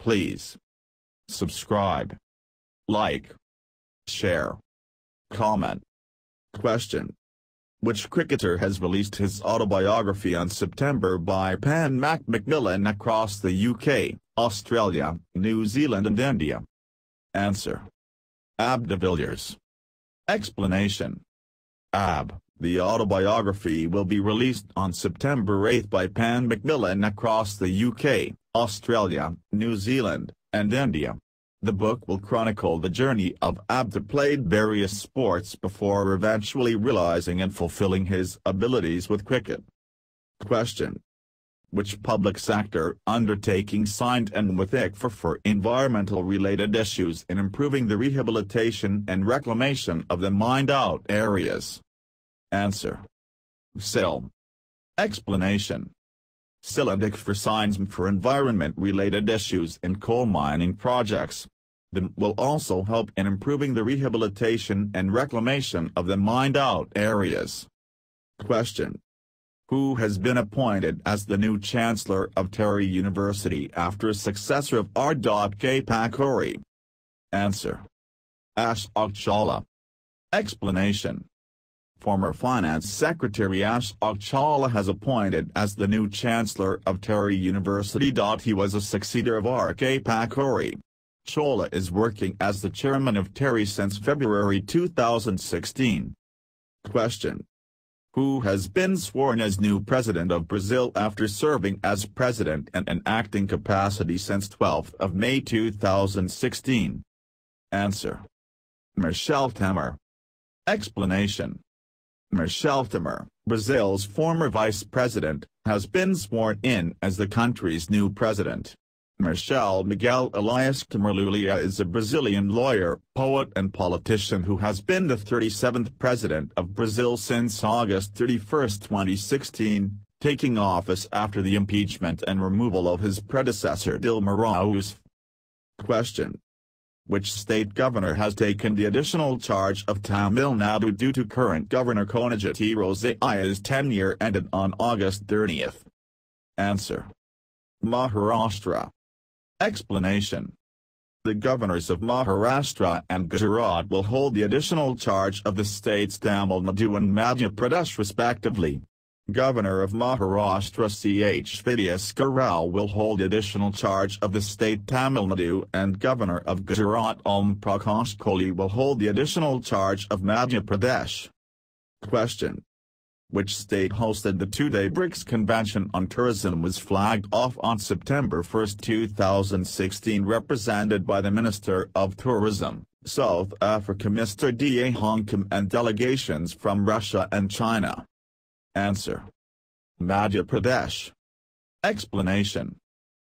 Please subscribe, like, share, comment. Question: which cricketer has released his autobiography on September by Pan Macmillan across the UK, Australia, New Zealand and India? Answer: Abdul. Explanation: The autobiography will be released on September 8 by Pan Macmillan across the UK, Australia, New Zealand, and India. The book will chronicle the journey of Abdul, played various sports before eventually realizing and fulfilling his abilities with cricket. Question: which public sector undertaking signed an with ICFA for environmental-related issues in improving the rehabilitation and reclamation of the mined-out areas? Answer: SIL. Explanation: SIL and ICFA signs for environment-related issues in coal mining projects. The will also help in improving the rehabilitation and reclamation of the mined-out areas. Question: who has been appointed as the new Chancellor of Terry University after a successor of R.K. Pakori? Answer: Ashok Chawla. Explanation: former Finance Secretary Ashok Chawla has appointed as the new Chancellor of Terry University. He was a successor of R.K. Pakori. Chawla is working as the chairman of Terry since February 2016. Question: who has been sworn as new president of Brazil after serving as president in an acting capacity since 12 May 2016? Answer: Michel Temer. Explanation: Michel Temer, Brazil's former vice president, has been sworn in as the country's new president. Michel Miguel Elias Temer Lulia is a Brazilian lawyer, poet and politician who has been the 37th president of Brazil since August 31, 2016, taking office after the impeachment and removal of his predecessor Dilma Rousseff. Question: which state governor has taken the additional charge of Tamil Nadu due to current Governor Konijati Rosaiah's tenure ended on August 30? Answer: Maharashtra. Explanation: the governors of Maharashtra and Gujarat will hold the additional charge of the states Tamil Nadu and Madhya Pradesh respectively. Governor of Maharashtra C.H. Vidyasakar Rao will hold additional charge of the state Tamil Nadu, and Governor of Gujarat Om Prakash Kohli will hold the additional charge of Madhya Pradesh. Question: which state hosted the two-day BRICS Convention on Tourism was flagged off on September 1, 2016, represented by the Minister of Tourism, South Africa Mr. D.A. Honkum, and delegations from Russia and China? Answer: Madhya Pradesh. Explanation: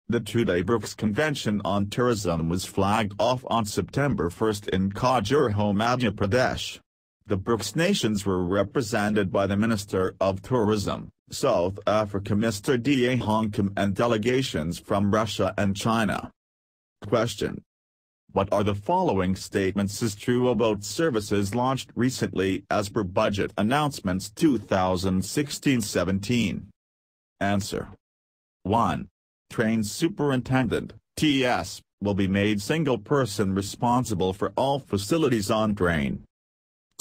the two-day BRICS Convention on Tourism was flagged off on September 1 in Khajuraho, Madhya Pradesh. The BRICS nations were represented by the Minister of Tourism, South Africa Mr. D.A. Honkum, and delegations from Russia and China. Question: what are the following statements is true about services launched recently as per Budget Announcements 2016-17? Answer: 1. Train Superintendent, TS, will be made single person responsible for all facilities on train.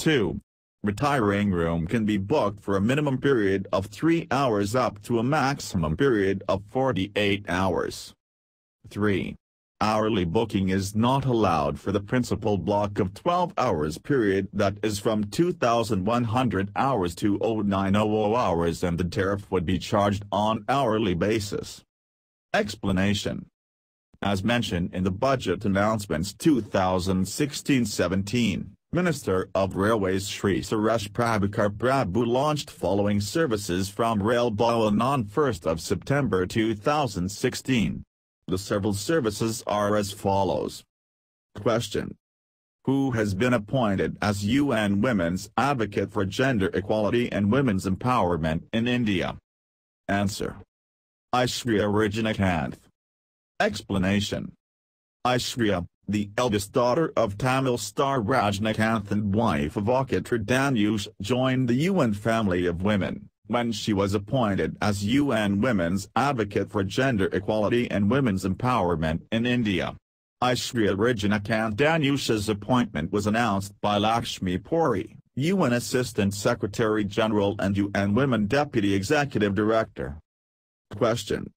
2. Retiring room can be booked for a minimum period of 3 hours up to a maximum period of 48 hours. 3. Hourly booking is not allowed for the principal block of 12 hours period, that is from 2,100 hours to 0900 hours, and the tariff would be charged on hourly basis. Explanation: as mentioned in the Budget Announcements 2016-17, Minister of Railways Shri Suresh Prabhakar Prabhu launched following services from Rail Bhawan on 1 September 2016. The several services are as follows. Question: who has been appointed as UN Women's Advocate for Gender Equality and Women's Empowerment in India? Answer: Aishwarya Rajinikanth. Explanation: Aishwarya, the eldest daughter of Tamil star Rajinikanth and wife of Akitra Danush, joined the UN family of women, when she was appointed as UN Women's Advocate for Gender Equality and Women's Empowerment in India. Aishwarya Regina Kandanyusha's appointment was announced by Lakshmi Puri, UN Assistant Secretary General and UN Women Deputy Executive Director. Question.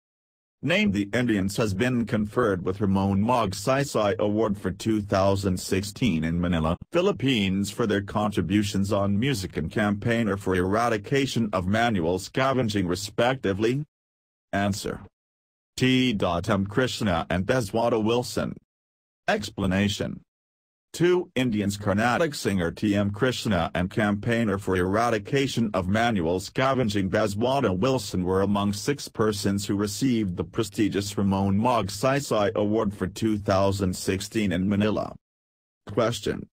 Name the Indians has been conferred with Ramon Magsaysay Award for 2016 in Manila, Philippines for their contributions on music and campaigner for eradication of manual scavenging respectively. Answer. T.M. Krishna and Beswada Wilson. Explanation. 2 Indians Carnatic singer T.M. Krishna and campaigner for eradication of manual scavenging Beswada Wilson were among 6 persons who received the prestigious Ramon Magsaysay Award for 2016 in Manila. Question.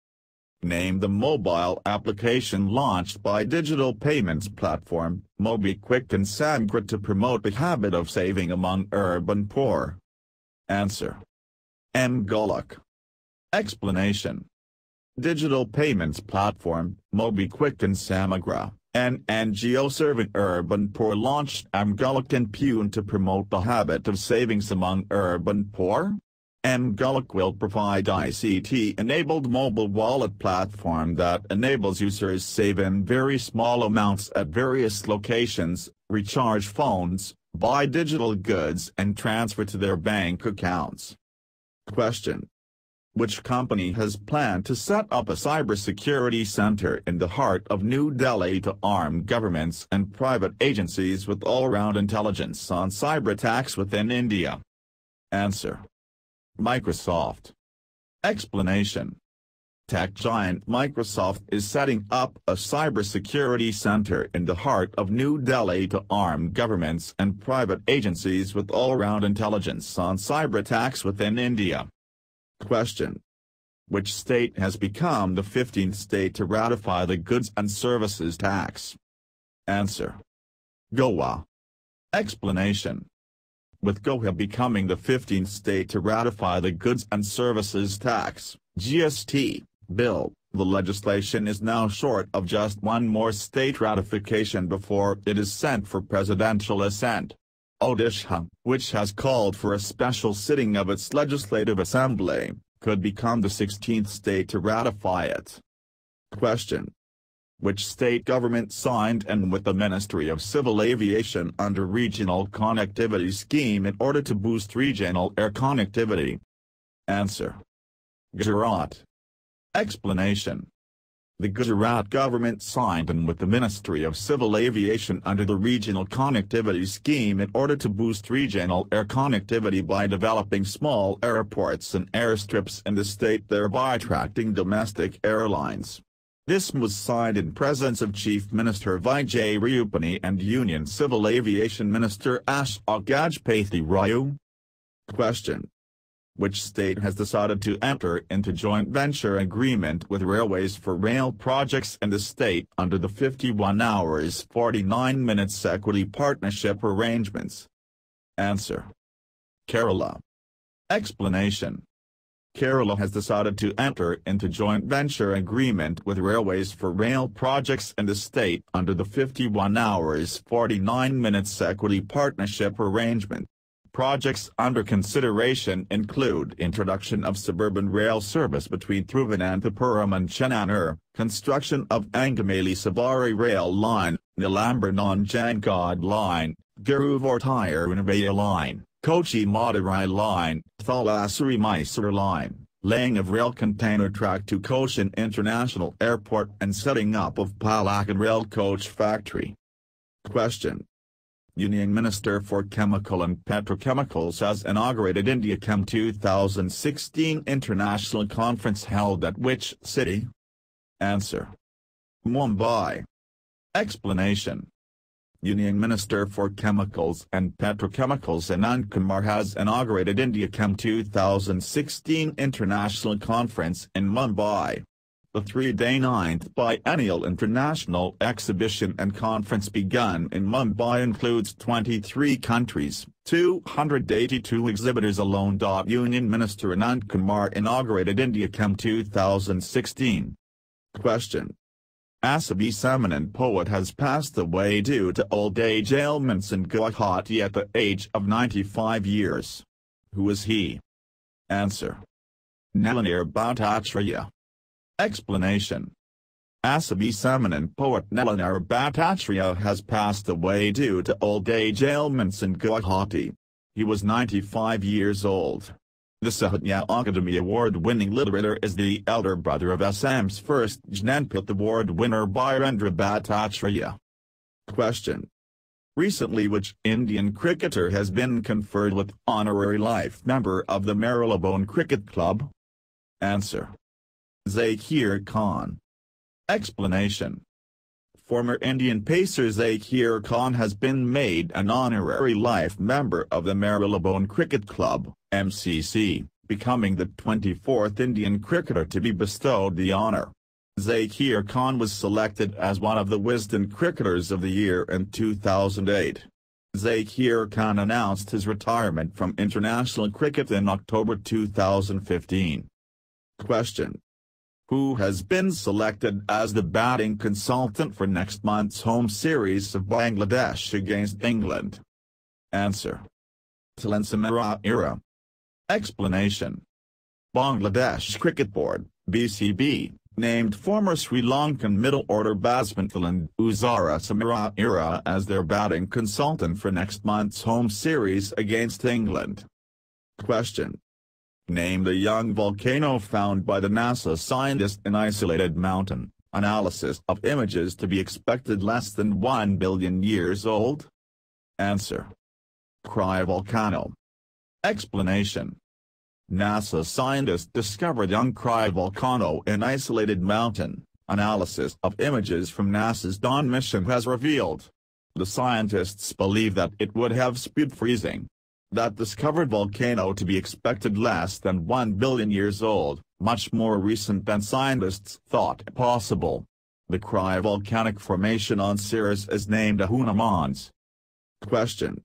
Name the mobile application launched by digital payments platform, MobiKwik and Samgrid to promote the habit of saving among urban poor. Answer. Mgulak. Explanation. Digital payments platform, MobiKwik and Samagra, an NGO serving urban poor launched Mgulak in Pune to promote the habit of savings among urban poor. Mgulak will provide ICT-enabled mobile wallet platform that enables users save in very small amounts at various locations, recharge phones, buy digital goods and transfer to their bank accounts. Question. Which company has planned to set up a cybersecurity center in the heart of New Delhi to arm governments and private agencies with all-round intelligence on cyber attacks within India? Answer. Microsoft. Explanation. Tech giant Microsoft is setting up a cybersecurity center in the heart of New Delhi to arm governments and private agencies with all-round intelligence on cyber attacks within India. Question. Which state has become the 15th state to ratify the Goods and Services Tax? Answer. Goa. Explanation. With Goa becoming the 15th state to ratify the Goods and Services Tax (GST) bill, the legislation is now short of just one more state ratification before it is sent for presidential assent. Odisha, which has called for a special sitting of its legislative assembly, could become the 16th state to ratify it. Question. Which state government signed and with the Ministry of Civil Aviation under Regional Connectivity Scheme in order to boost regional air connectivity? Answer. Gujarat. Explanation. The Gujarat government signed and with the Ministry of Civil Aviation under the Regional Connectivity Scheme in order to boost regional air connectivity by developing small airports and airstrips in the state, thereby attracting domestic airlines. This was signed in presence of Chief Minister Vijay Rupani and Union Civil Aviation Minister Ashok Gajpathy Raju. Question. Which state has decided to enter into joint venture agreement with Railways for rail projects in the state under the 51 hours 49 minutes equity partnership arrangements? Answer. Kerala. Explanation. Kerala has decided to enter into joint venture agreement with Railways for rail projects in the state under the 51 hours 49 minutes equity partnership arrangement. Projects under consideration include introduction of suburban rail service between Thiruvananthapuram and Chennai, construction of Angamali-Sabari rail line, Nilambar-Nanjangod line, Guruvart-Tirunelveli line, Kochi-Madurai line, Thalassery-Mysore line, laying of rail container track to Cochin International Airport and setting up of Palakan rail coach factory. Question. Union Minister for Chemical and Petrochemicals has inaugurated India Chem 2016 International Conference held at which city? Answer. Mumbai. Explanation. Union Minister for Chemicals and Petrochemicals Anand Kumar has inaugurated India Chem 2016 International Conference in Mumbai. The 3-day 9th biennial international exhibition and conference begun in Mumbai includes 23 countries, 282 exhibitors alone. Union Minister Anand Kumar inaugurated India Chem 2016. Question. Asabi's eminent poet has passed away due to old age ailments in Guwahati at the age of 95 years. Who is he? Answer. Nalanir Bhattacharya. Explanation. Asabi's eminent poet Nalanir Bhattacharya has passed away due to old age ailments in Guwahati. He was 95 years old. The Sahitya Akademi Award-winning literature is the elder brother of Assam's first Jnanpith Award winner Birendra Bhattacharya. Question. Recently, which Indian cricketer has been conferred with honorary life member of the Marylebone Cricket Club? Answer. Zakir Khan. Explanation. Former Indian pacer Zakir Khan has been made an honorary life member of the Marylebone Cricket Club, MCC, becoming the 24th Indian cricketer to be bestowed the honour. Zakir Khan was selected as one of the Wisden Cricketers of the Year in 2008. Zakir Khan announced his retirement from international cricket in October 2015. Question. Who has been selected as the batting consultant for next month's home series of Bangladesh against England? Answer. Clenched. Explanation. Bangladesh Cricket Board, BCB, named former Sri Lankan middle-order batsman Uzara Samaraira as their batting consultant for next month's home series against England. Question. Name the young volcano found by the NASA scientist in isolated mountain. Analysis of images to be expected less than 1 billion years old? Answer. Cryovolcano. Explanation. NASA scientists discovered young cryovolcano in isolated mountain. Analysis of images from NASA's Dawn mission has revealed. The scientists believe that it would have speed freezing. That discovered volcano to be expected less than 1 billion years old, much more recent than scientists thought possible. The cryovolcanic formation on Ceres is named Ahuna Mons. Question.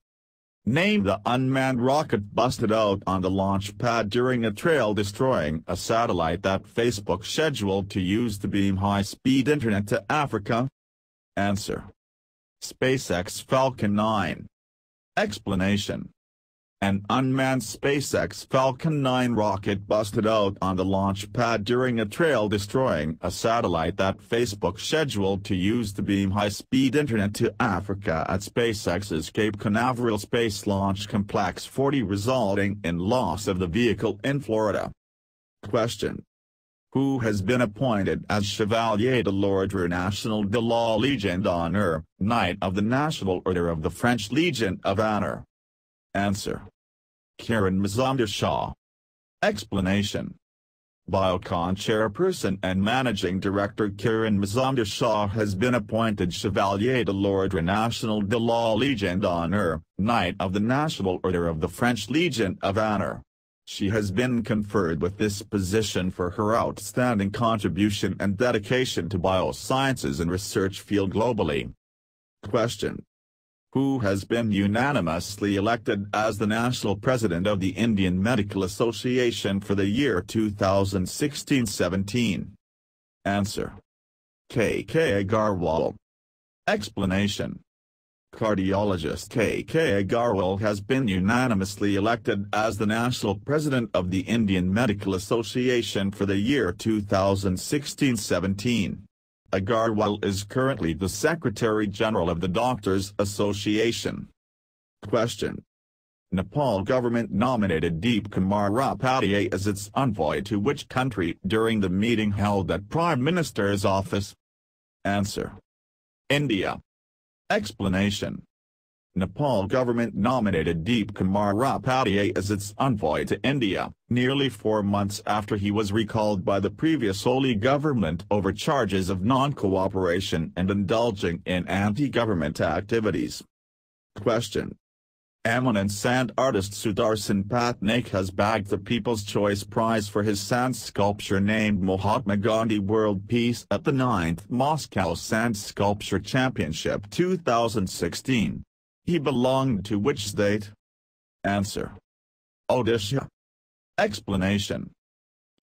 Name the unmanned rocket busted out on the launch pad during a trail destroying a satellite that Facebook scheduled to use to beam high-speed internet to Africa? Answer. SpaceX Falcon 9. Explanation. An unmanned SpaceX Falcon 9 rocket busted out on the launch pad during a trail destroying a satellite that Facebook scheduled to use to beam high-speed internet to Africa at SpaceX's Cape Canaveral Space Launch Complex 40, resulting in loss of the vehicle in Florida. Question. Who has been appointed as Chevalier de l'Ordre National de la Légion d'Honneur, Knight of the National Order of the French Legion of Honor? Answer. Kiran Mazumdar Shah. Explanation. Biocon chairperson and managing director Kiran Mazumdar Shah has been appointed Chevalier de l'Ordre National de la Légion d'Honneur, Knight of the National Order of the French Legion of Honor. She has been conferred with this position for her outstanding contribution and dedication to biosciences and research field globally. Question. Who has been unanimously elected as the national president of the Indian Medical Association for the year 2016-17? Answer. K.K. Agarwal. Explanation. Cardiologist K.K. Agarwal has been unanimously elected as the national president of the Indian Medical Association for the year 2016-17. Agarwal is currently the Secretary General of the Doctors Association. Question. Nepal government nominated Deep Kumar Rapadiye as its envoy to which country during the meeting held at Prime Minister's office? Answer. India. Explanation. Nepal government nominated Deep Kumar Rapadiye as its envoy to India, nearly 4 months after he was recalled by the previous Oli government over charges of non-cooperation and indulging in anti-government activities. Question. Eminent sand artist Sudarshan Patnaik has bagged the People's Choice Prize for his sand sculpture named Mahatma Gandhi World Peace at the 9th Moscow Sand Sculpture Championship 2016. He belonged to which state? Answer. Odisha. Explanation.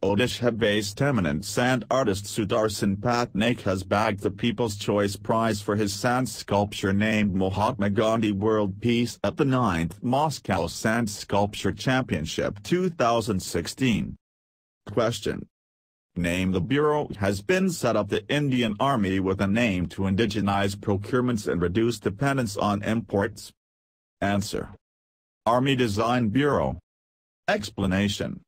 Odisha-based eminent sand artist Sudarshan Patnaik has bagged the People's Choice Prize for his sand sculpture named Mahatma Gandhi World Peace at the 9th Moscow Sand Sculpture Championship 2016. Question. Name. The Bureau has been set up the Indian Army with an aim to indigenize procurements and reduce dependence on imports. Answer. Army Design Bureau. Explanation.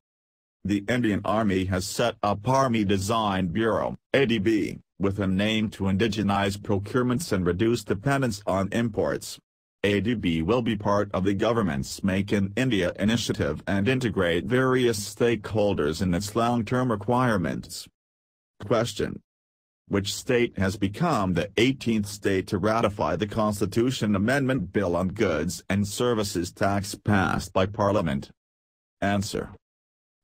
The Indian Army has set up Army Design Bureau, ADB, with an aim to indigenize procurements and reduce dependence on imports. ADB will be part of the government's Make in India initiative and integrate various stakeholders in its long-term requirements. Question. Which state has become the 18th state to ratify the Constitution Amendment Bill on Goods and Services Tax passed by Parliament? Answer.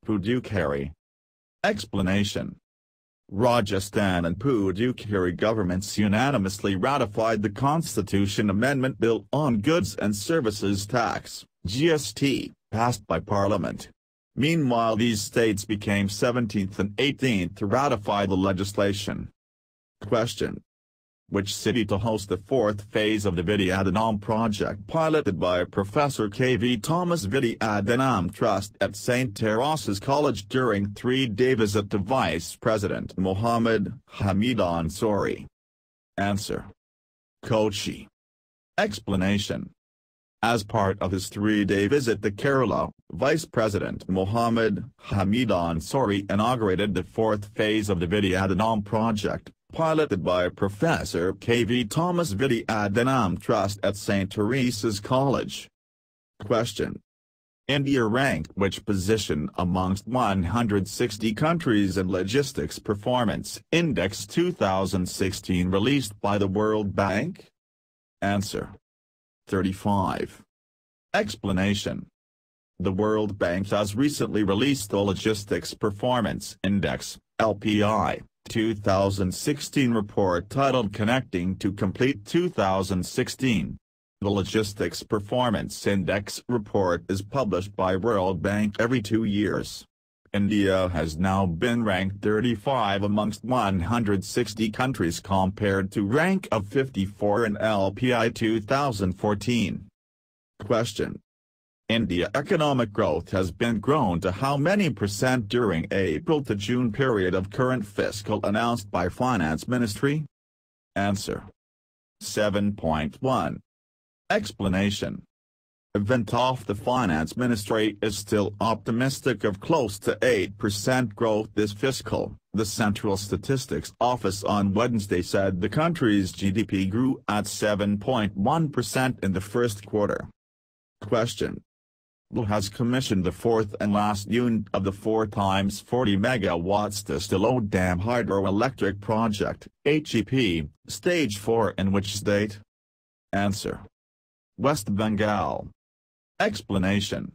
Puducherry. Explanation. Rajasthan and Puducherry governments unanimously ratified the Constitution Amendment Bill on Goods and Services Tax (GST), passed by Parliament. Meanwhile, these states became 17th and 18th to ratify the legislation. Question. Which city to host the fourth phase of the Vidyadanam project piloted by Professor K.V. Thomas Vidyadanam Trust at St. Teresa's College during 3-day visit to Vice President Mohammad Hamid Ansari? Answer. Kochi. Explanation. As part of his 3-day visit to Kerala, Vice President Mohammad Hamid Ansari inaugurated the fourth phase of the Vidyadanam project, piloted by Professor K.V. Thomas Vidyadanam Trust at St. Teresa's College. Question. India ranked which position amongst 160 countries in Logistics Performance Index 2016 released by the World Bank? Answer. 35. Explanation. The World Bank has recently released the Logistics Performance Index, LPI, 2016 report titled Connecting to Complete 2016. The Logistics Performance Index report is published by World Bank every 2 years. India has now been ranked 35 amongst 160 countries compared to rank of 54 in LPI 2014. Question. India economic growth has been grown to how many % during April to June period of current fiscal announced by Finance Ministry? Answer. 7.1. Explanation. Event the Finance Ministry is still optimistic of close to 8% growth this fiscal, the Central Statistics Office on Wednesday said the country's GDP grew at 7.1% in the first quarter. Question. Abdul has commissioned the fourth and last unit of the 4x 40 megawatts Distilo Dam Hydroelectric Project, HEP, Stage 4 in which state? Answer. West Bengal. Explanation.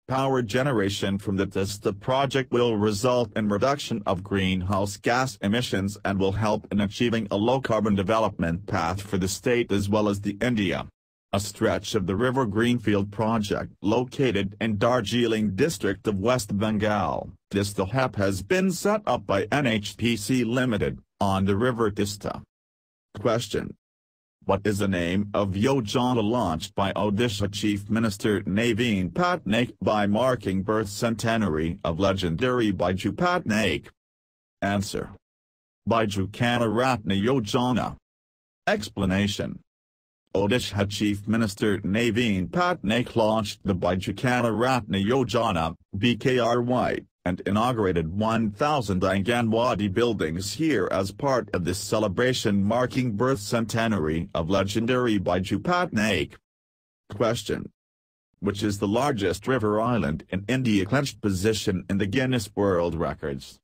Power generation from the Tista project will result in reduction of greenhouse gas emissions and will help in achieving a low-carbon development path for the state as well as the India. A stretch of the River Greenfield project located in Darjeeling district of West Bengal, Tista HEP has been set up by NHPC Limited, on the River Tista. Question. What is the name of Yojana launched by Odisha Chief Minister Naveen Patnaik by marking birth centenary of legendary Biju Patnaik? Answer. Biju Kana Ratna Yojana. Explanation. Odisha Chief Minister Naveen Patnaik launched the Biju Kana Ratna Yojana, BKRY, and inaugurated 1,000 Anganwadi buildings here as part of this celebration marking birth centenary of legendary Biju Patnaik. Question. Which is the largest river island in India clenched position in the Guinness World Records?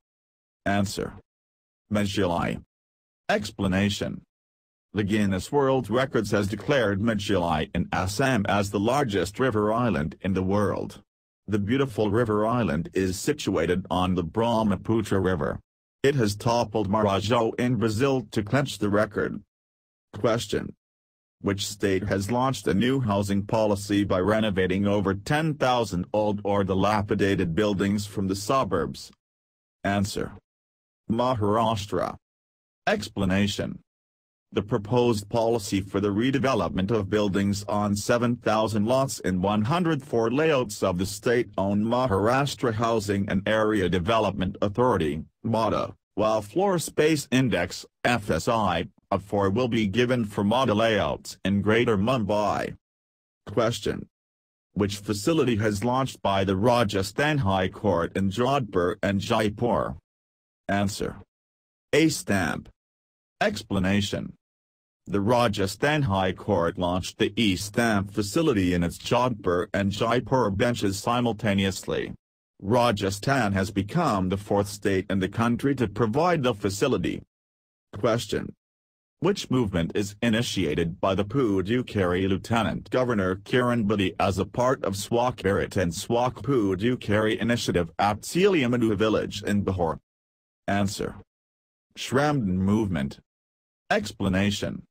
Answer. Medjugorje. Explanation. The Guinness World Records has declared Medjugorje in Assam as the largest river island in the world. The beautiful river island is situated on the Brahmaputra River. It has toppled Marajo in Brazil to clinch the record. Question. Which state has launched a new housing policy by renovating over 10,000 old or dilapidated buildings from the suburbs? Answer. Maharashtra. Explanation. The proposed policy for the redevelopment of buildings on 7,000 lots in 104 layouts of the state-owned Maharashtra Housing and Area Development Authority, MHADA, while Floor Space Index, FSI, of 4 will be given for MHADA layouts in Greater Mumbai. Question. Which facility has launched by the Rajasthan High Court in Jodhpur and Jaipur? Answer. A stamp. Explanation. The Rajasthan High Court launched the e-stamp facility in its Jodhpur and Jaipur benches simultaneously. Rajasthan has become the 4th state in the country to provide the facility. Question. Which movement is initiated by the Puducherry Lieutenant Governor Kiran Bedi as a part of Swachh Bharat and Swachh Puducherry initiative at Seliamadu village in Bihar? Answer. Shramdan movement. Explanation.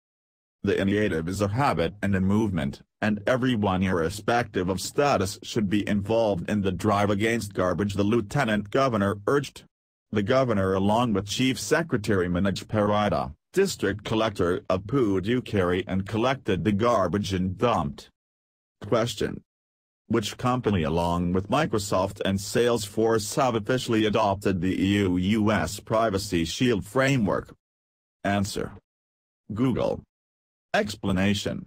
The initiative is a habit and a movement, and everyone irrespective of status should be involved in the drive against garbage, the Lieutenant Governor urged. The Governor, along with Chief Secretary Manoj Parida, District Collector of Puducherry, and collected the garbage and dumped. Question. Which company along with Microsoft and Salesforce have officially adopted the EU-US Privacy Shield framework? Answer. Google. Explanation.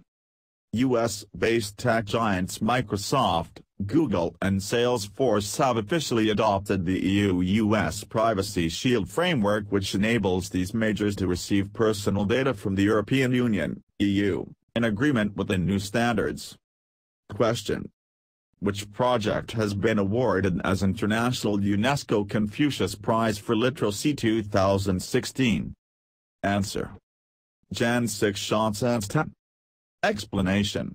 US-based tech giants Microsoft, Google and Salesforce have officially adopted the EU-US Privacy Shield framework, which enables these majors to receive personal data from the European Union, EU, in agreement with the new standards. Question. Which project has been awarded as International UNESCO Confucius Prize for Literacy 2016? Answer. Jan Shiksha. Explanation.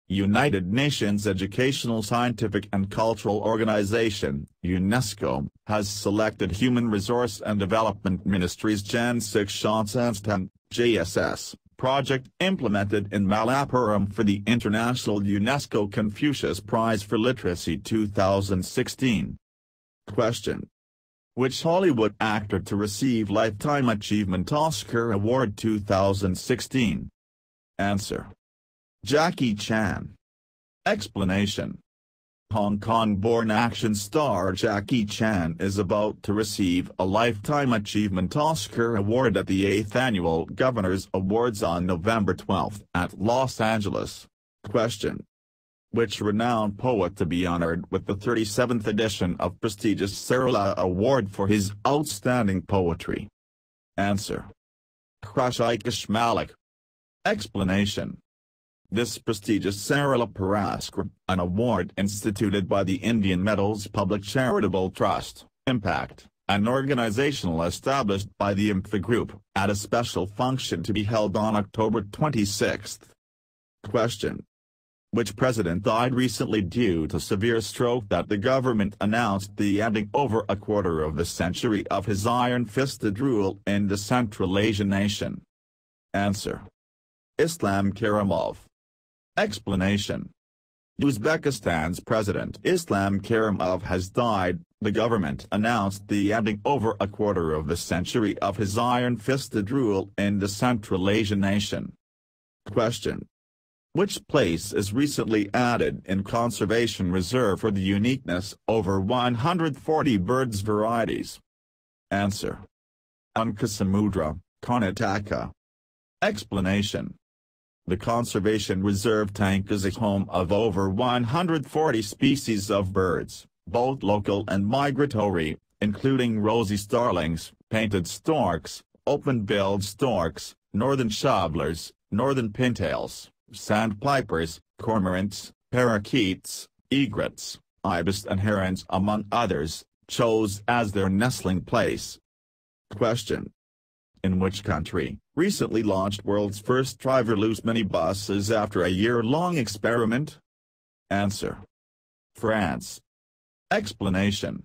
United Nations Educational, Scientific and Cultural Organization, UNESCO, has selected Human Resource and Development Ministry's Jan Shiksha JSS project implemented in Malappuram for the International UNESCO Confucius Prize for Literacy 2016. Question. Which Hollywood actor to receive Lifetime Achievement Oscar Award 2016? Answer. Jackie Chan. Explanation. Hong Kong-born action star Jackie Chan is about to receive a Lifetime Achievement Oscar Award at the 8th Annual Governors Awards on November 12 at Los Angeles. Question. Which renowned poet to be honored with the 37th edition of prestigious Sarala Award for his outstanding poetry? Answer. Krashikesh Malik. Explanation. This prestigious Sarala Puraskar, an award instituted by the Indian Metals Public Charitable Trust, Impact, an organization established by the IMFA Group, at a special function to be held on October 26. Question. Which president died recently due to severe stroke that the government announced the ending over a quarter of the century of his iron-fisted rule in the Central Asian nation? Answer. Islam Karimov. Explanation. Uzbekistan's President Islam Karimov has died. The government announced the ending over a quarter of the century of his iron-fisted rule in the Central Asian nation. Question. Which place is recently added in conservation reserve for the uniqueness over 140 birds varieties? Answer. Ankasamudra, Karnataka. Explanation. The Conservation Reserve Tank is a home of over 140 species of birds, both local and migratory, including rosy starlings, painted storks, open-billed storks, northern shovelers, northern pintails, sandpipers, cormorants, parakeets, egrets, ibis and herons among others, chose as their nestling place. Question. In which country recently launched world's first driverless minibuses after a year-long experiment? Answer. France. Explanation.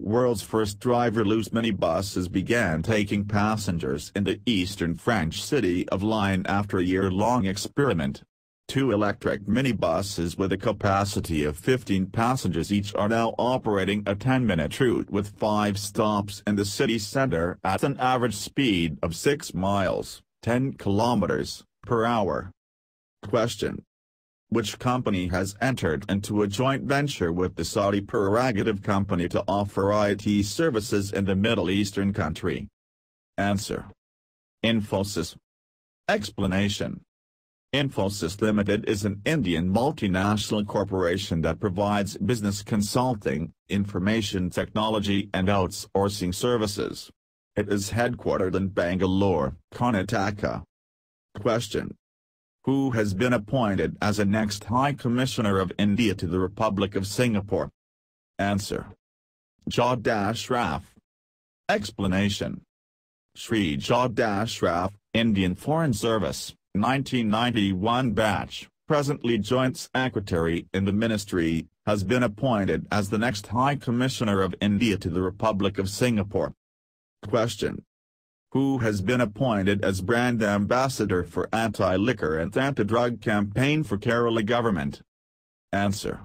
World's first driverless minibuses began taking passengers in the eastern French city of Lyon after a year-long experiment. Two electric minibuses with a capacity of 15 passengers each are now operating a 10-minute route with 5 stops in the city center at an average speed of 6 miles, 10 kilometers, per hour. Question. Which company has entered into a joint venture with the Saudi prerogative company to offer IT services in the Middle Eastern country? Answer. Infosys. Explanation. Infosys Limited is an Indian multinational corporation that provides business consulting, information technology and outsourcing services. It is headquartered in Bangalore, Karnataka. Question. Who has been appointed as the next High Commissioner of India to the Republic of Singapore? Answer. Jawad-Ashraf. Explanation. Shri Jawad-Ashraf, Indian Foreign Service, 1991 batch, presently Joint Secretary in the Ministry, has been appointed as the next High Commissioner of India to the Republic of Singapore. Question. Who has been appointed as Brand Ambassador for Anti-Liquor and Anti-Drug Campaign for Kerala Government? Answer.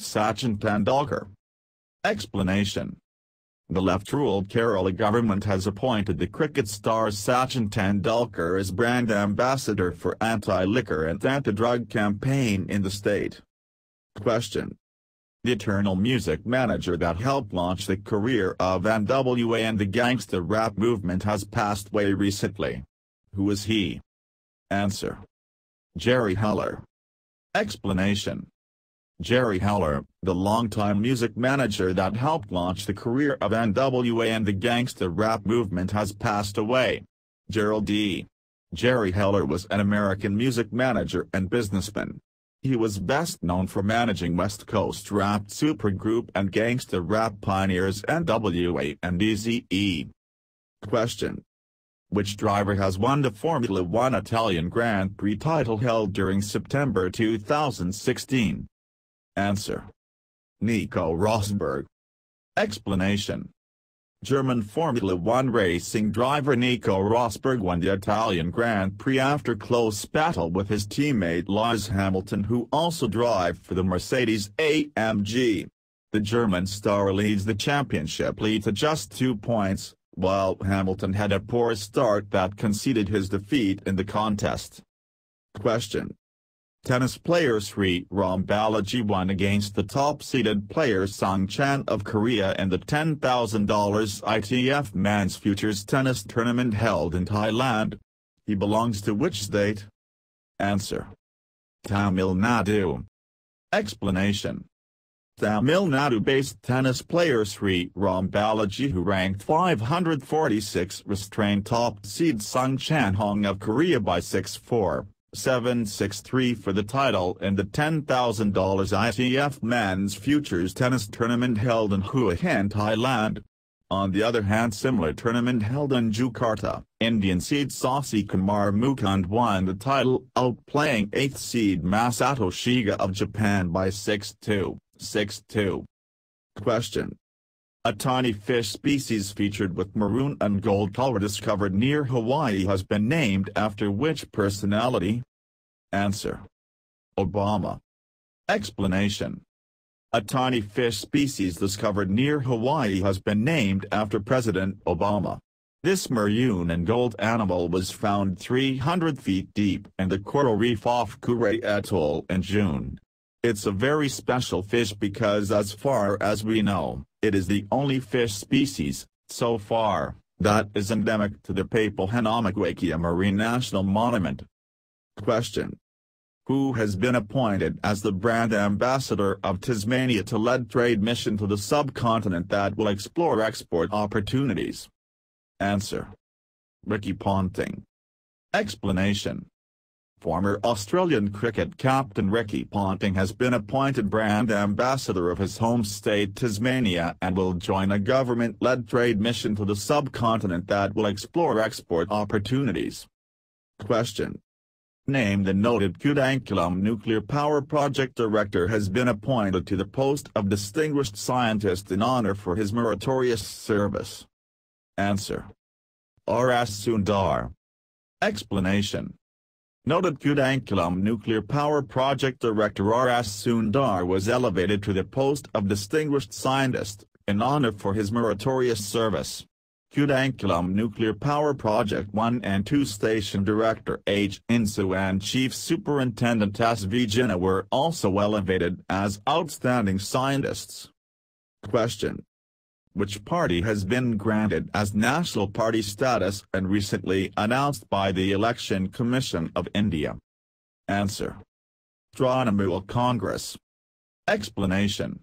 Sachin Tendulkar. Explanation. The left-ruled Kerala government has appointed the cricket star Sachin Tendulkar as Brand Ambassador for Anti-Liquor and Anti-Drug Campaign in the state. Question. The eternal music manager that helped launch the career of NWA and the gangsta rap movement has passed away recently. Who is he? Answer. Jerry Heller. Explanation. Jerry Heller, the longtime music manager that helped launch the career of NWA and the gangsta rap movement has passed away. Gerald D. Jerry Heller was an American music manager and businessman. He was best known for managing West Coast rap supergroup and gangsta rap pioneers NWA and Eazy-E. Question. Which driver has won the Formula One Italian Grand Prix title held during September 2016? Answer. Nico Rosberg. Explanation. German Formula One racing driver Nico Rosberg won the Italian Grand Prix after close battle with his teammate Lewis Hamilton, who also drives for the Mercedes-AMG. The German star leads the championship lead to just 2 points, while Hamilton had a poor start that conceded his defeat in the contest. Question. Tennis player Sri Ram Balaji won against the top-seeded player Sung Chan of Korea in the $10,000 ITF Men's Futures Tennis Tournament held in Thailand. He belongs to which state? Answer. Tamil Nadu. Explanation. Tamil Nadu-based tennis player Sri Ram Balaji, who ranked 546, restrained top seed Sung Chan Hong of Korea by 6-4. 7-6-3 for the title in the $10,000 ITF Men's Futures Tennis Tournament held in Hua Hin, Thailand. On the other hand, similar tournament held in Jakarta, Indian seed Sasi Kumar Mukund won the title, outplaying 8th seed Masato Shiga of Japan by 6-2, 6-2. Question. A tiny fish species featured with maroon and gold color discovered near Hawaii has been named after which personality? Answer. Obama. Explanation. A tiny fish species discovered near Hawaii has been named after President Obama. This maroon and gold animal was found 300 feet deep in the coral reef off Kure Atoll in June. It's a very special fish because, as far as we know, it is the only fish species, so far, that is endemic to the Papahanaumokwakea Marine National Monument. Question. Who has been appointed as the brand ambassador of Tasmania to lead trade mission to the subcontinent that will explore export opportunities? Answer. Ricky Ponting. Explanation. Former Australian cricket captain Ricky Ponting has been appointed brand ambassador of his home state Tasmania and will join a government-led trade mission to the subcontinent that will explore export opportunities. Question. Name the noted Kudankulam Nuclear Power Project Director has been appointed to the post of Distinguished Scientist in honor for his meritorious service. Answer. R.S. Sundar. Explanation. Noted Kalam nuclear power project director R.S. Sundar was elevated to the post of Distinguished Scientist, in honor for his meritorious service. Kalam Nuclear Power Project 1 and 2 Station Director H. Insu and Chief Superintendent S. Vijana were also elevated as outstanding scientists. Question: which party has been granted as national party status and recently announced by the Election Commission of India? Answer: Trinamool Congress. Explanation: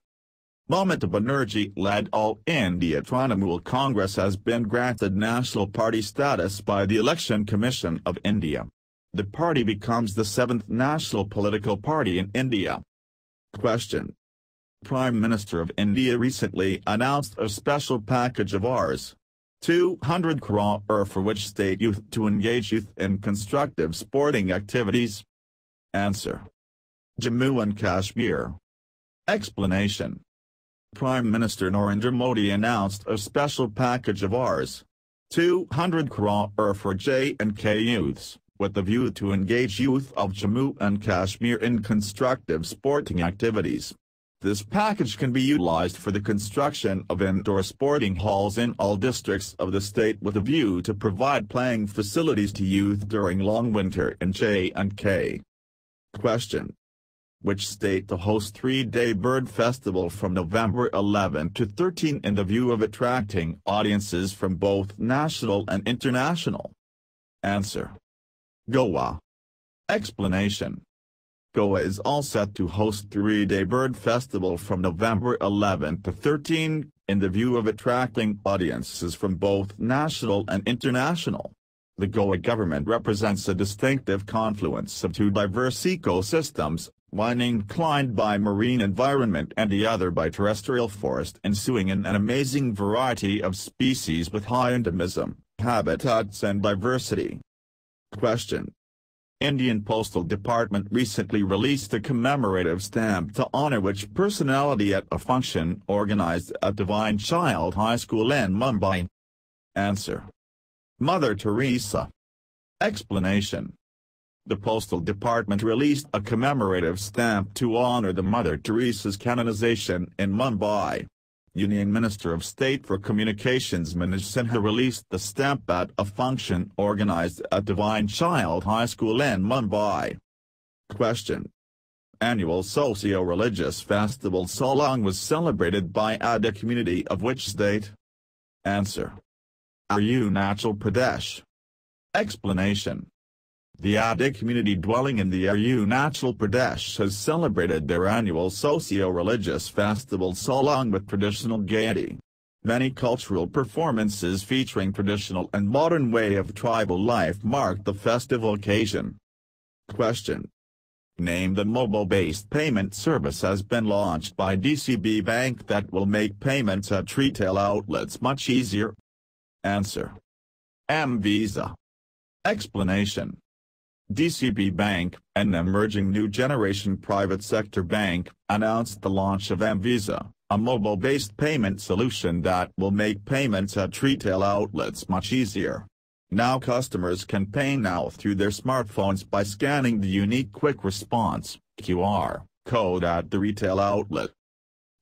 Mamata Banerjee-led All India Trinamool Congress has been granted national party status by the Election Commission of India. The party becomes the 7th national political party in India. Question: Prime Minister of India recently announced a special package of Rs. 200 crore for which state youth to engage youth in constructive sporting activities? Answer: Jammu and Kashmir. Explanation: Prime Minister Narendra Modi announced a special package of Rs. 200 crore for J&K youths, with the view to engage youth of Jammu and Kashmir in constructive sporting activities. This package can be utilized for the construction of indoor sporting halls in all districts of the state with a view to provide playing facilities to youth during long winter in J&K. Question: which state to host 3-day bird festival from November 11 to 13 in the view of attracting audiences from both national and international? Answer: Goa. Explanation: Goa is all set to host 3-day bird festival from November 11 to 13, in the view of attracting audiences from both national and international. The Goa government represents a distinctive confluence of two diverse ecosystems, one inclined by marine environment and the other by terrestrial forest, ensuing in an amazing variety of species with high endemism, habitats and diversity. Question: Indian Postal Department recently released a commemorative stamp to honor which personality at a function organized at Divine Child High School in Mumbai? Answer: Mother Teresa. Explanation: the Postal Department released a commemorative stamp to honor the Mother Teresa's canonization in Mumbai. Union Minister of State for Communications Manoj Sinha released the stamp at a function organized at Divine Child High School in Mumbai. Question: annual socio-religious festival Solang was celebrated by Adi community of which state? Answer: Arunachal Pradesh. Explanation: the Adi community dwelling in the Arunachal Pradesh has celebrated their annual socio-religious festival Solang with traditional gaiety. Many cultural performances featuring traditional and modern way of tribal life marked the festival occasion. Question: name the mobile-based payment service has been launched by DCB Bank that will make payments at retail outlets much easier? Answer: M-Visa. Explanation: DCB Bank, an emerging new generation private sector bank, announced the launch of M-Visa, a mobile-based payment solution that will make payments at retail outlets much easier. Now customers can pay now through their smartphones by scanning the unique quick response (QR) code at the retail outlet.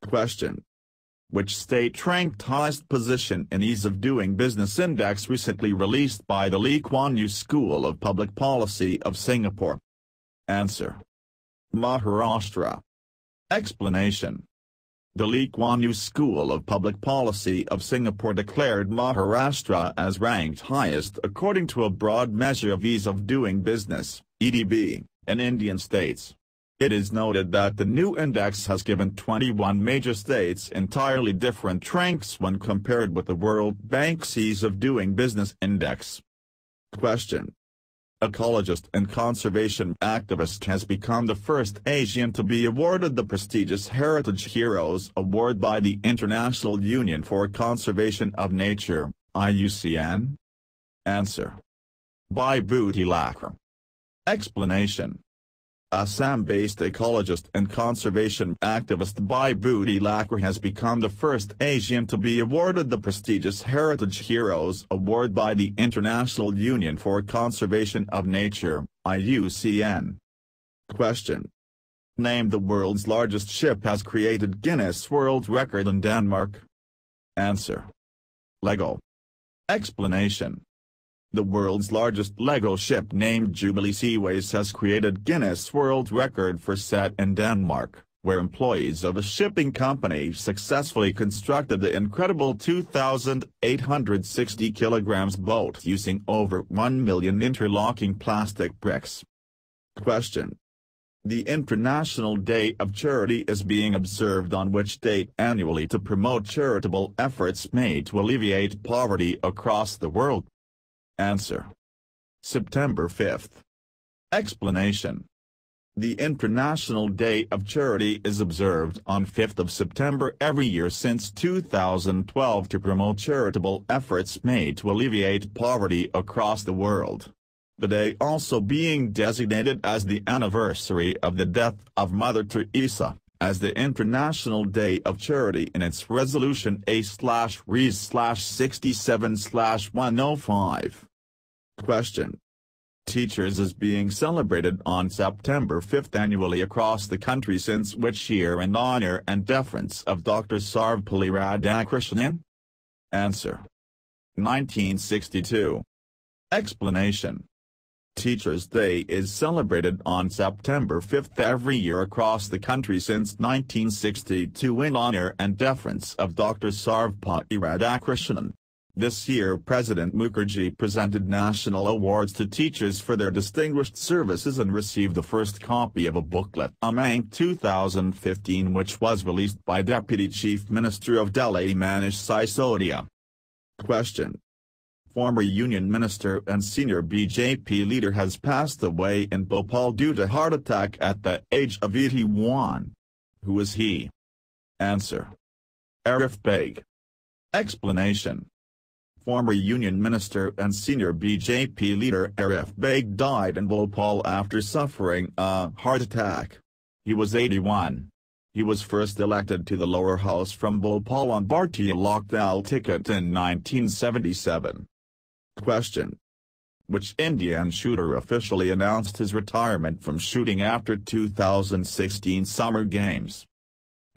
Question: which state ranked highest position in Ease of Doing Business Index recently released by the Lee Kuan Yew School of Public Policy of Singapore? Answer: Maharashtra. Explanation: the Lee Kuan Yew School of Public Policy of Singapore declared Maharashtra as ranked highest according to a broad measure of Ease of Doing Business (EDB) in Indian states. It is noted that the new index has given 21 major states entirely different ranks when compared with the World Bank's Ease of Doing Business Index. Question: ecologist and conservation activist has become the first Asian to be awarded the prestigious Heritage Heroes Award by the International Union for Conservation of Nature, IUCN? Answer: Bibhuti Lakar. Explanation: Assam-based ecologist and conservation activist Bai Budi Lakra has become the first Asian to be awarded the prestigious Heritage Heroes Award by the International Union for Conservation of Nature, IUCN. Question. Name the world's largest ship has created Guinness World Record in Denmark. Answer. Lego. Explanation. The world's largest Lego ship named Jubilee Seaways has created Guinness World Record for set in Denmark, where employees of a shipping company successfully constructed the incredible 2,860 kilograms boat using over 1 million interlocking plastic bricks. Question. The International Day of Charity is being observed on which date annually to promote charitable efforts made to alleviate poverty across the world? Answer. September 5th. Explanation. The International Day of Charity is observed on 5th of September every year since 2012 to promote charitable efforts made to alleviate poverty across the world. The day also being designated as the anniversary of the death of Mother Teresa, as the International Day of Charity in its Resolution A/Res/67/105. Question. Teachers is being celebrated on September 5th annually across the country since which year in honor and deference of Dr. Sarvepalli Radhakrishnan? Answer. 1962. Explanation. Teachers' Day is celebrated on September 5th every year across the country since 1962 in honor and deference of Dr. Sarvepalli Radhakrishnan. This year President Mukherjee presented national awards to teachers for their distinguished services and received the first copy of a booklet Amang 2015 which was released by Deputy Chief Minister of Delhi Manish Sisodia. Question. Former Union Minister and senior BJP leader has passed away in Bhopal due to heart attack at the age of 81. Who is he? Answer. Arif Beg. Explanation. Former Union Minister and senior BJP leader Arif Beg died in Bhopal after suffering a heart attack. He was 81. He was first elected to the lower house from Bhopal on Bharatiya Janata Dal ticket in 1977. Question. Which Indian shooter officially announced his retirement from shooting after 2016 Summer Games?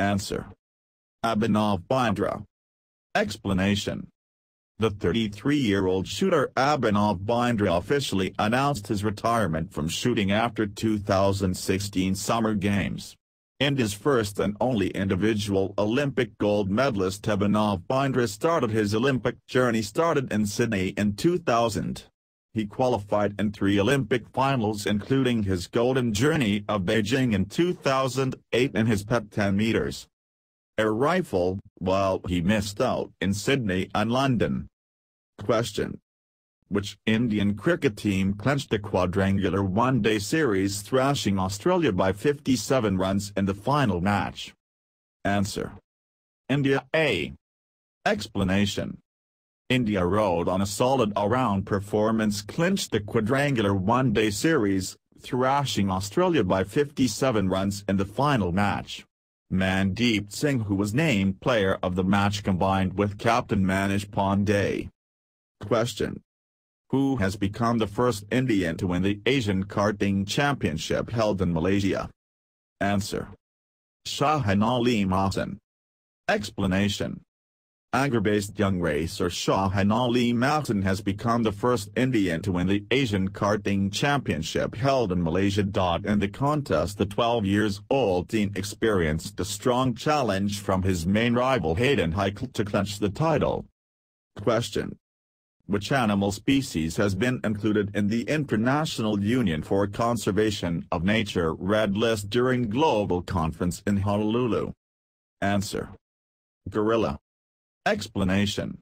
Answer. Abhinav Bindra. Explanation. The 33-year-old shooter Abhinav Bindra officially announced his retirement from shooting after 2016 Summer Games. India's first and only individual Olympic gold medalist Abhinav Bindra started his Olympic journey in Sydney in 2000. He qualified in 3 Olympic finals including his golden journey of Beijing in 2008 and his pet 10 meters air rifle, while he missed out in Sydney and London. Question. Which Indian cricket team clinched a quadrangular one-day series thrashing Australia by 57 runs in the final match? Answer. India A. Explanation. India rode on a solid all-round performance, clinched the quadrangular one-day series, thrashing Australia by 57 runs in the final match. Mandeep Singh, who was named player of the match, combined with captain Manish Pandey. Question. Who has become the first Indian to win the Asian Karting Championship held in Malaysia? Answer. Shahan Ali Mahsin. Explanation. Agra-based young racer Shahan Ali Mahsin has become the first Indian to win the Asian Karting Championship held in Malaysia. In the contest, the 12-year-old teen experienced a strong challenge from his main rival Hayden Heikel to clinch the title. Question. Which animal species has been included in the International Union for Conservation of Nature Red List during Global Conference in Honolulu? Answer. Gorilla. Explanation.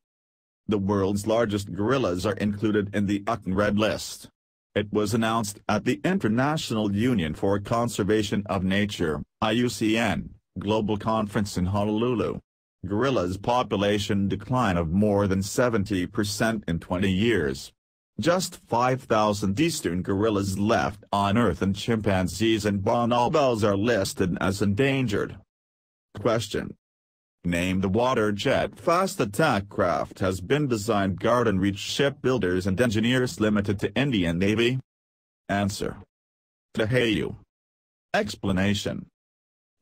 The world's largest gorillas are included in the UN Red List. It was announced at the International Union for Conservation of Nature, IUCN, Global Conference in Honolulu. Gorillas' population decline of more than 70% in 20 years. Just 5,000 eastern gorillas left on Earth, and chimpanzees and bonobos are listed as endangered. Question. Name the water jet fast attack craft has been designed Garden Reach Shipbuilders and Engineers Limited to Indian Navy. Answer. Tahayu. Explanation.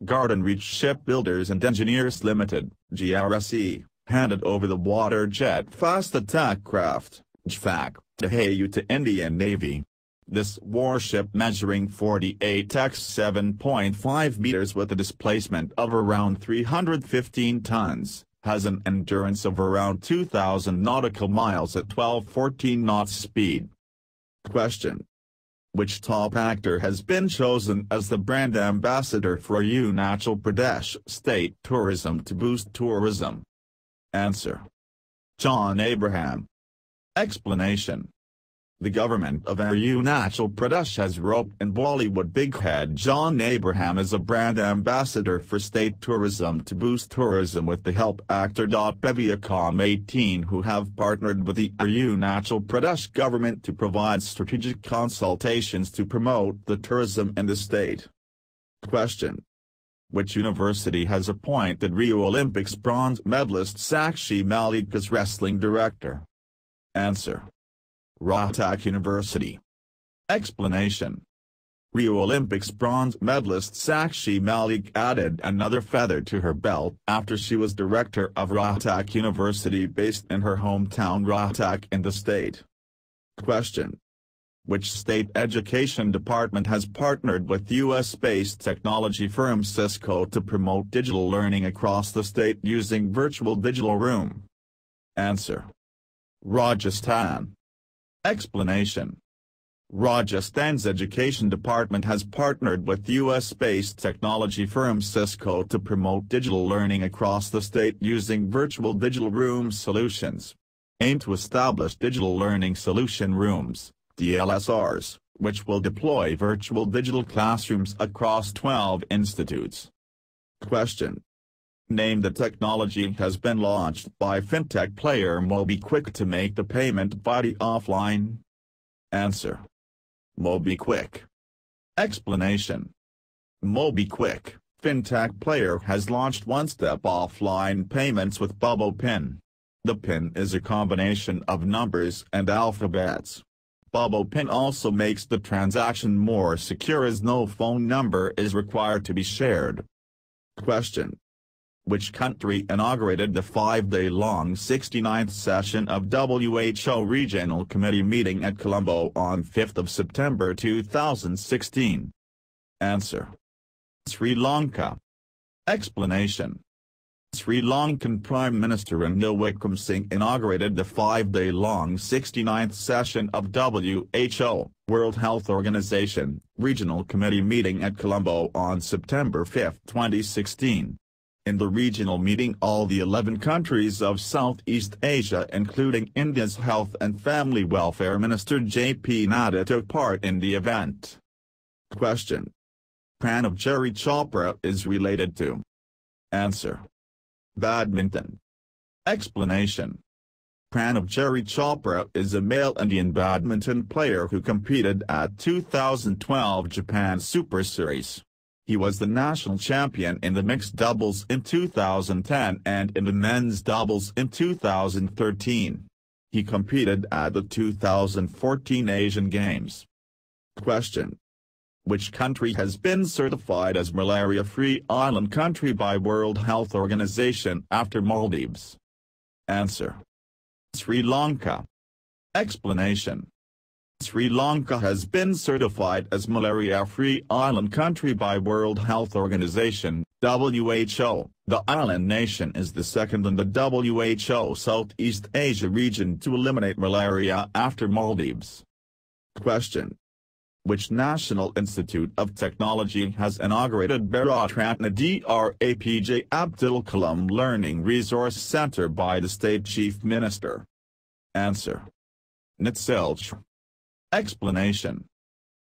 Garden Reach Shipbuilders and Engineers Limited, GRSE, handed over the water jet fast attack craft, JFAC, Tahayu to Indian Navy. This warship, measuring 48 x 7.5 meters with a displacement of around 315 tons, has an endurance of around 2,000 nautical miles at 12-14 knots speed. Question. Which top actor has been chosen as the brand ambassador for Untitled Pradesh state tourism to boost tourism? Answer. John Abraham. Explanation. The government of Arunachal Pradesh has roped in Bollywood bighead John Abraham as a brand ambassador for state tourism to boost tourism with the help actor Aviation 18, who have partnered with the Arunachal Pradesh government to provide strategic consultations to promote the tourism in the state. Question. Which university has appointed Rio Olympics bronze medalist Sakshi Malik as wrestling director? Answer. Rohtak University. Explanation. Rio Olympics bronze medalist Sakshi Malik added another feather to her belt after she was director of Rohtak University based in her hometown Rohtak in the state. Question. Which state education department has partnered with US-based technology firm Cisco to promote digital learning across the state using virtual digital room? Answer. Rajasthan. Explanation. Rajasthan's education department has partnered with US-based technology firm Cisco to promote digital learning across the state using virtual digital room solutions. Aim to establish digital learning solution rooms, DLSRs, which will deploy virtual digital classrooms across 12 institutes. Question. Name the technology has been launched by fintech player MobiKwik to make the payment body offline? Answer. MobiKwik. Explanation. MobiKwik, fintech player, has launched one-step offline payments with Bubble PIN. The PIN is a combination of numbers and alphabets. Bubble PIN also makes the transaction more secure as no phone number is required to be shared. Question. Which country inaugurated the 5-day-long 69th session of WHO Regional Committee meeting at Colombo on 5 September 2016? Answer. Sri Lanka. Explanation. Sri Lankan Prime Minister Ranil Wickremesinghe inaugurated the 5-day-long 69th session of WHO, World Health Organization, Regional Committee meeting at Colombo on September 5, 2016. In the regional meeting, all the 11 countries of Southeast Asia, including India's Health and Family Welfare Minister J.P. Nadda, took part in the event. Question. Pranav Jerry Chopra is related to? Answer. Badminton. Explanation. Pranav Jerry Chopra is a male Indian badminton player who competed at 2012 Japan Super Series. He was the national champion in the mixed doubles in 2010 and in the men's doubles in 2013. He competed at the 2014 Asian Games. Question. Which country has been certified as malaria-free island country by World Health Organization after Maldives? Answer. Sri Lanka. Explanation. Sri Lanka has been certified as malaria-free island country by World Health Organization, WHO. The island nation is the second in the WHO Southeast Asia region to eliminate malaria after Maldives. Question. Which National Institute of Technology has inaugurated Bharat Ratna Dr. APJ Abdul Kalam Learning Resource Center by the State Chief Minister? Answer. Clenched. Explanation.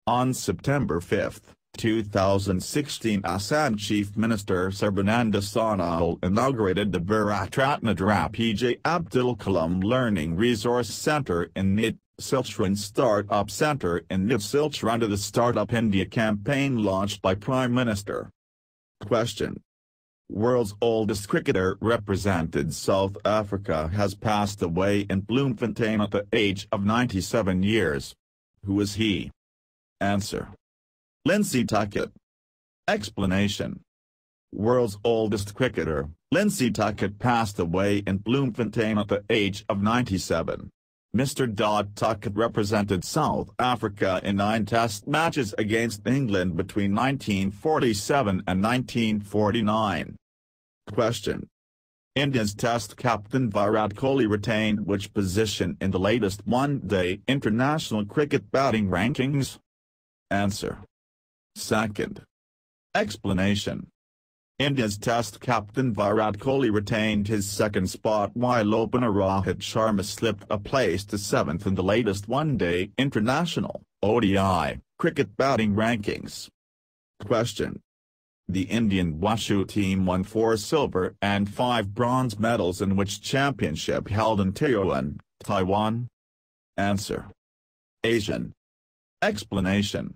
On September 5, 2016, Assam Chief Minister Sarbananda Sonal inaugurated the Bharat Ratna Dr. APJ Abdul Kalam Learning Resource Center in Clenched. Silchran Startup Centre in New Silchar under the Startup India campaign launched by Prime Minister. Question. World's oldest cricketer represented South Africa has passed away in Bloemfontein at the age of 97 years. Who is he? Answer. Lindsay Tuckett. Explanation. World's oldest cricketer, Lindsay Tuckett passed away in Bloemfontein at the age of 97. Mr. Tuckett represented South Africa in 9 Test matches against England between 1947 and 1949. Question. India's Test captain Virat Kohli retained which position in the latest one-day international cricket batting rankings? Answer. Second. Explanation. India's Test captain Virat Kohli retained his second spot while opener Rohit Sharma slipped a place to 7th in the latest one-day international (ODI) cricket batting rankings. Question. The Indian Wushu team won 4 silver and 5 bronze medals in which championship held in Taiwan, Taiwan? Answer. Asian. Explanation.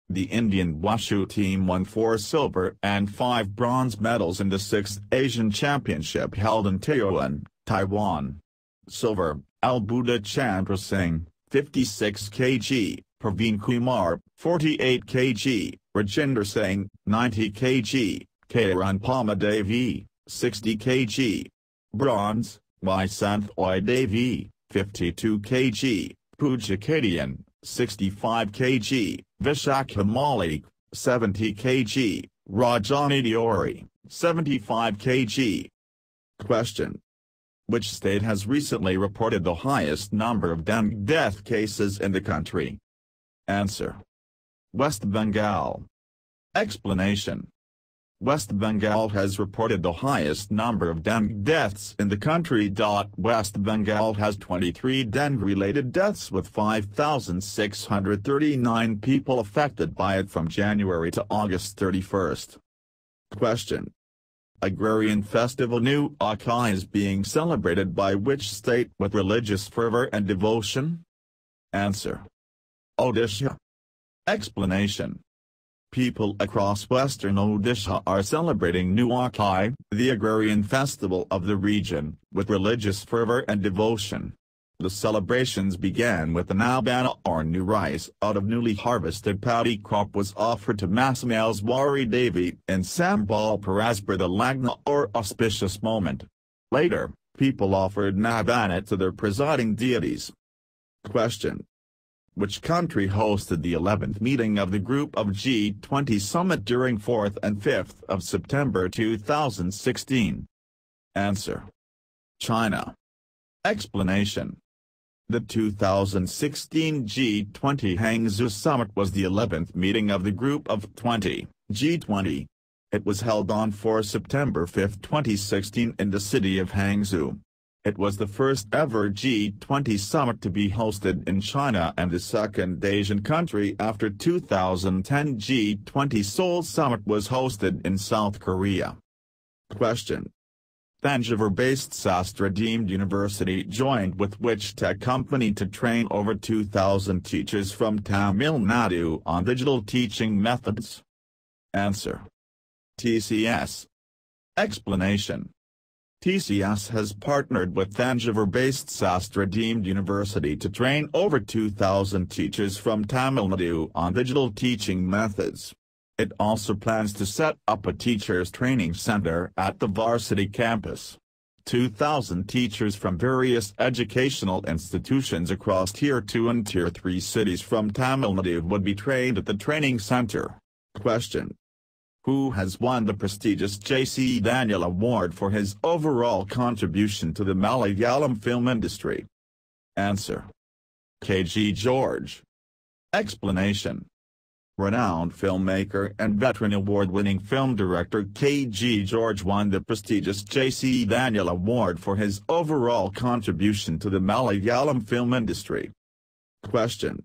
The Indian Wushu team won 4 silver and 5 bronze medals in the 6th Asian Championship held in Taiwan, Taiwan. Silver, Albuda Chandra Singh, 56 kg, Praveen Kumar, 48 kg, Rajinder Singh, 90 kg, Karan Devi, 60 kg. Bronze, Vasanth Devi, 52 kg, Pooja Kadian, 65 kg, Vishakha Malik, 70 kg, Rajani Diori, 75 kg. Question. Which state has recently reported the highest number of dengue death cases in the country? Answer. West Bengal. Explanation. West Bengal has reported the highest number of dengue deaths in the country. West Bengal has 23 dengue-related deaths with 5,639 people affected by it from January to August 31st. Question. Agrarian Festival Nuakhai is being celebrated by which state with religious fervor and devotion? Answer. Odisha. Explanation. People across western Odisha are celebrating Nuakhai, the agrarian festival of the region, with religious fervor and devotion. The celebrations began with an abana or new rice out of newly harvested paddy crop was offered to Masamalswari Devi in Sambalpur as per the Lagna or auspicious moment. Later, people offered nabana to their presiding deities. Question. Which country hosted the 11th meeting of the Group of G20 Summit during 4th and 5th of September 2016? Answer. China. Explanation. The 2016 G20 Hangzhou Summit was the 11th meeting of the Group of 20, G20. It was held on 4 September 5, 2016 in the city of Hangzhou. It was the first ever G20 summit to be hosted in China and the second Asian country after 2010 G20 Seoul Summit was hosted in South Korea. Question. Thanjavur-based Sastra Deemed University joined with which tech company to train over 2,000 teachers from Tamil Nadu on digital teaching methods? Answer. TCS. Explanation. TCS has partnered with Thanjavur-based Sastra Deemed University to train over 2,000 teachers from Tamil Nadu on digital teaching methods. It also plans to set up a teachers training center at the Varsity campus. 2,000 teachers from various educational institutions across Tier 2 and Tier 3 cities from Tamil Nadu would be trained at the training center. Question. Who has won the prestigious J.C. Daniel Award for his overall contribution to the Malayalam film industry? Answer. K.G. George. Explanation. Renowned filmmaker and veteran award-winning film director K.G. George won the prestigious J.C. Daniel Award for his overall contribution to the Malayalam film industry. Question.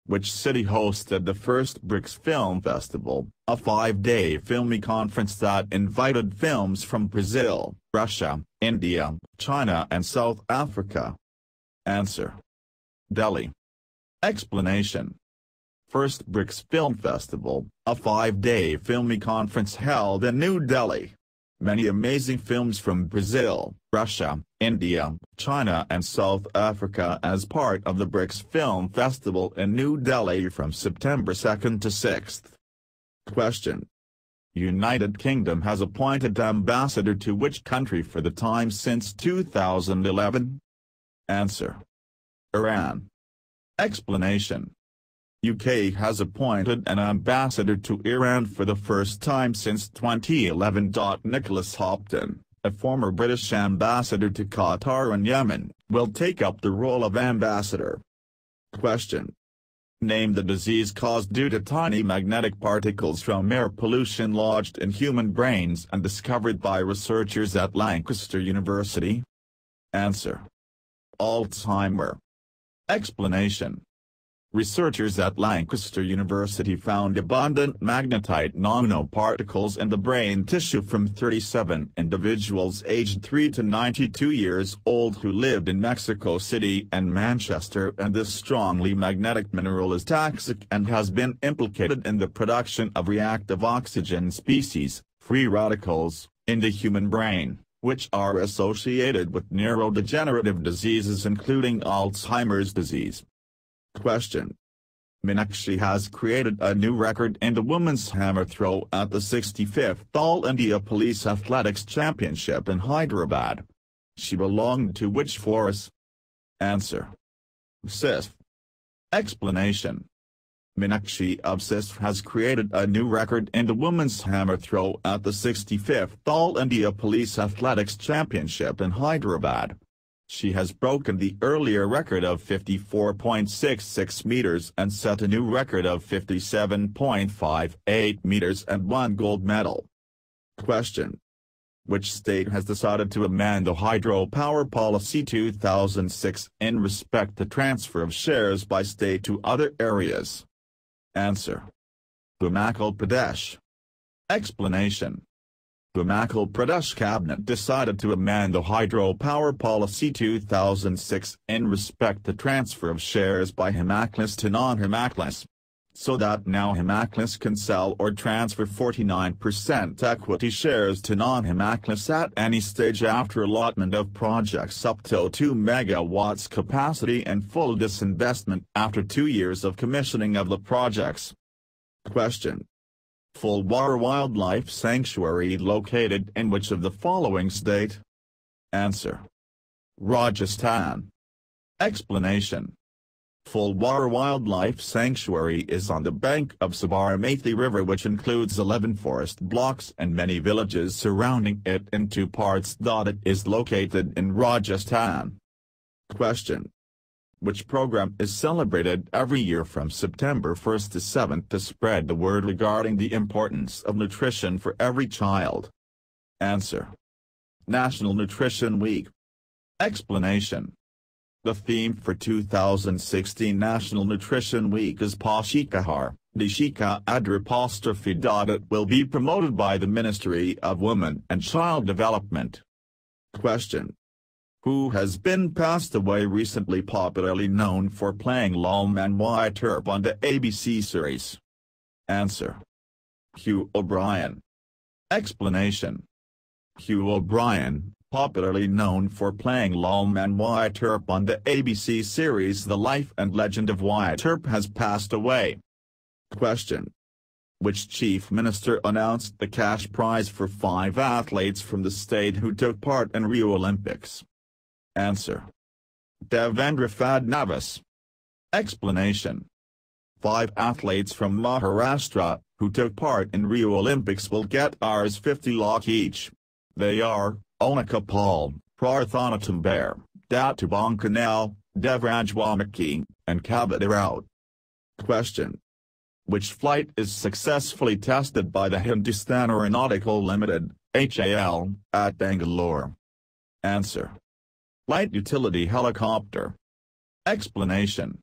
Which city hosted the first BRICS Film Festival, a 5-day filming conference that invited films from Brazil, Russia, India, China and South Africa? Answer. Delhi. Explanation. First BRICS Film Festival, a 5-day filming conference held in New Delhi. Many amazing films from Brazil, Russia, India, China and South Africa as part of the BRICS Film Festival in New Delhi from September 2nd to 6th. Question. United Kingdom has appointed ambassador to which country for the time since 2011? Answer. Iran. Explanation. UK has appointed an ambassador to Iran for the first time since 2011. Nicholas Hopton, a former British ambassador to Qatar and Yemen, will take up the role of ambassador. Question. Name the disease caused due to tiny magnetic particles from air pollution lodged in human brains and discovered by researchers at Lancaster University. Answer. Alzheimer. Explanation. Researchers at Lancaster University found abundant magnetite nanoparticles in the brain tissue from 37 individuals aged 3 to 92 years old who lived in Mexico City and Manchester, and this strongly magnetic mineral is toxic and has been implicated in the production of reactive oxygen species, free radicals, in the human brain, which are associated with neurodegenerative diseases including Alzheimer's disease. Question. Meenakshi has created a new record in the women's hammer throw at the 65th All India Police Athletics Championship in Hyderabad. She belonged to which force? Answer. SISF. Explanation. Meenakshi of SISF has created a new record in the women's hammer throw at the 65th All India Police Athletics Championship in Hyderabad. She has broken the earlier record of 54.66 meters and set a new record of 57.58 meters and won gold medal. Question. Which state has decided to amend the Hydropower Policy 2006 in respect to transfer of shares by state to other areas? Answer. Himachal Pradesh. Explanation. Himachal Pradesh Cabinet decided to amend the Hydropower Policy 2006 in respect to transfer of shares by Himachalis to non-Himachalis, so that now Himachalis can sell or transfer 49% equity shares to non-Himachalis at any stage after allotment of projects up to 2 megawatts capacity and full disinvestment after 2 years of commissioning of the projects. Question. Fulwara Wildlife Sanctuary located in which of the following state? Answer. Rajasthan. Explanation. Fulwara Wildlife Sanctuary is on the bank of Sabarmati River, which includes 11 forest blocks and many villages surrounding it in 2 parts. It is located in Rajasthan. Question. Which program is celebrated every year from September 1st to 7th to spread the word regarding the importance of nutrition for every child? Answer. National Nutrition Week. Explanation. The theme for 2016 National Nutrition Week is Paushikahar, Dishika Adra'. It will be promoted by the Ministry of Women and Child Development. Question. Who has been passed away recently, popularly known for playing Lal Man Terp on the ABC series? Answer. Hugh O'Brien. Explanation. Hugh O'Brien, popularly known for playing Lal Man Terp on the ABC series The Life and Legend of Terp, has passed away. Question. Which chief minister announced the cash prize for 5 athletes from the state who took part in Rio Olympics? Answer. Devendra Fadnavis. Explanation. 5 athletes from Maharashtra, who took part in Rio Olympics, will get Rs 50 lakh each. They are, Onika Paul, Prarthana Tamber, Datubong Kanal, Devraj Wamaki, and Kavita Raut. Question. Which flight is successfully tested by the Hindustan Aeronautical Limited, HAL, at Bangalore? Answer. Light Utility Helicopter. Explanation.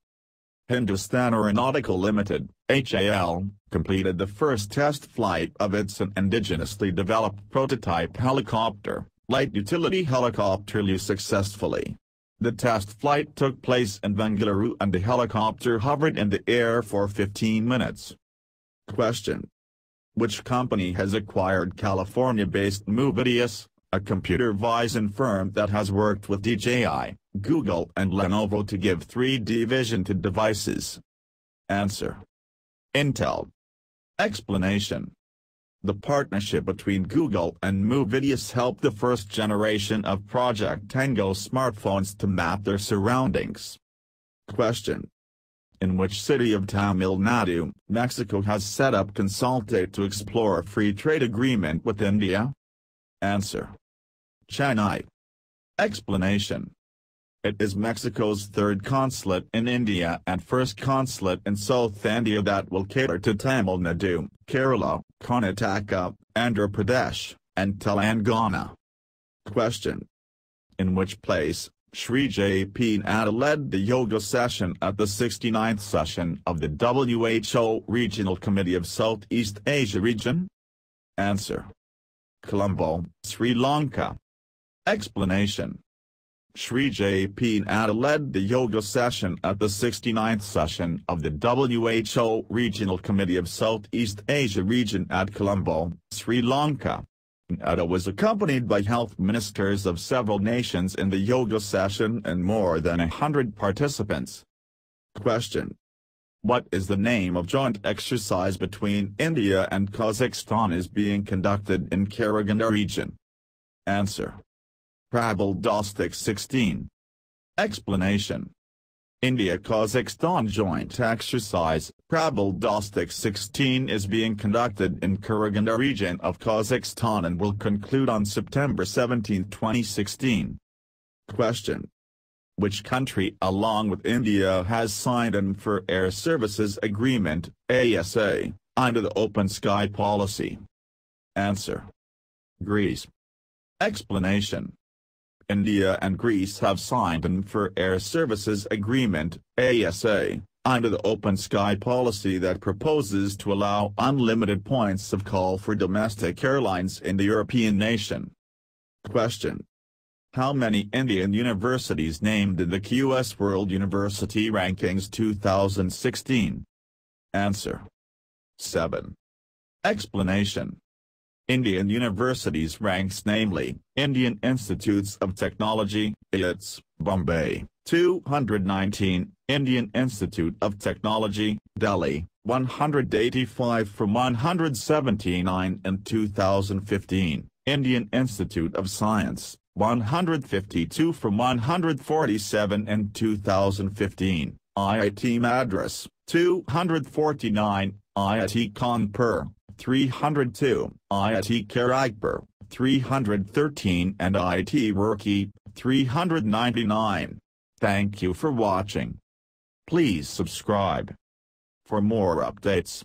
Hindustan Aeronautical Limited, HAL, completed the first test flight of its indigenously developed prototype helicopter, Light Utility Helicopter Lu, successfully. The test flight took place in Bengaluru and the helicopter hovered in the air for 15 minutes. Question. Which company has acquired California-based Movidius, a computer vision firm that has worked with DJI, Google and Lenovo to give 3D vision to devices? Answer. Intel. Explanation. The partnership between Google and Movidius helped the first generation of Project Tango smartphones to map their surroundings. Question. In which city of Tamil Nadu, Mexico has set up Consultate to explore a free trade agreement with India? Answer. Chennai. Explanation. It is Mexico's third consulate in India and first consulate in South India that will cater to Tamil Nadu, Kerala, Karnataka, Andhra Pradesh, and Telangana. Question. In which place, Sri J.P. Nadda led the yoga session at the 69th session of the WHO Regional Committee of Southeast Asia Region? Answer. Colombo, Sri Lanka. Explanation. Sri J.P. Nadda led the yoga session at the 69th session of the WHO Regional Committee of Southeast Asia Region at Colombo, Sri Lanka. Nadda was accompanied by health ministers of several nations in the yoga session and more than 100 participants. Question. What is the name of joint exercise between India and Kazakhstan is being conducted in Karaganda region? Answer. Prabal Dostik 16. Explanation. India-Kazakhstan joint exercise, Prabal Dostik 16 is being conducted in Karaganda region of Kazakhstan and will conclude on September 17, 2016. Question. Which country along with India has signed an for Air Services Agreement, ASA, under the Open Sky Policy? Answer. Greece. Explanation. India and Greece have signed an for Air Services Agreement, ASA, under the Open Sky Policy that proposes to allow unlimited points of call for domestic airlines in the European nation. Question. How many Indian universities named in the QS World University Rankings 2016? Answer. 7. Explanation. Indian universities ranks namely, Indian Institutes of Technology, IITs, Bombay, 219, Indian Institute of Technology, Delhi, 185 from 179 in 2015, Indian Institute of Science, 152 from 147 in 2015, IIT Madras, 249, IIT Kanpur, 302, IIT Kharagpur, 313 and IIT Roorkee, 399. Thank you for watching. Please subscribe for more updates.